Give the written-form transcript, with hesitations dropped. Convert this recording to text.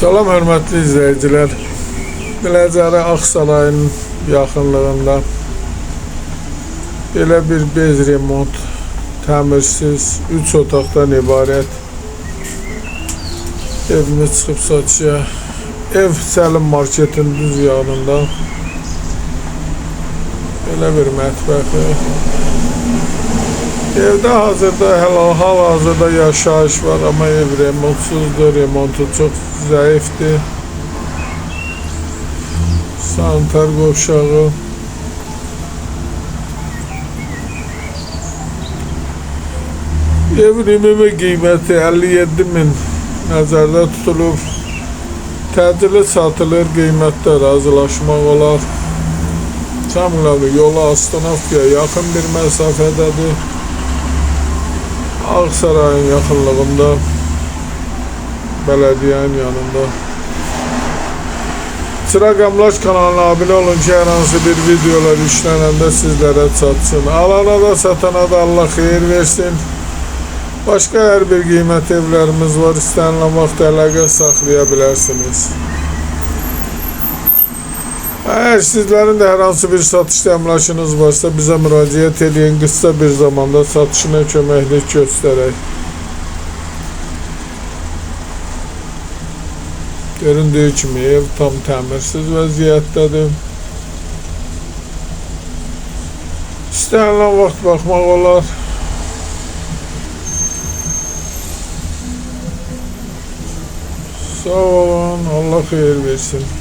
Salam hörmətli izləyicilər. Biləcəri Ağsarayın yaxınlığında belə bir bez remont, təmirsiz, 3 otaqdan ibarət evini çıxıb satışa. Ev Səlim marketin düz yanında. Belə bir mətbəxi. Evdə hal-hazırda yaşayış var, amma ev remontsuzdur, remontu çox zəifdir. Sanitar qovşağı. Evin ümumi qiyməti 57.000 nəzərdə tutulub. Təcili satılır, qiymətdə razılaşmaq olar. Çamlıqlı yolu Astanovkaya yaxın bir məsafədədir. Ağsarayın yaxınlığında, belediyenin yanında. Çıraq Əmlak kanalına abone olun ki, hər hansı bir videolar yüklənəndə sizlərə çatsın. Alana da satana da Allah xeyir versin. Başqa hər bir qiymət evlərimiz var. İstənilən vaxt əlaqə saxlaya bilərsiniz. Eğer sizlerin de hər hansı bir satışda əmlakınız varsa bizə müraciət edin, qısa bir zamanda satışına köməklik göstərək. Göründüyü kimi ev tam təmirsiz vəziyyətdədir. İstənilən vaxt baxmaq olar. Sağ olun, Allah xeyir versin.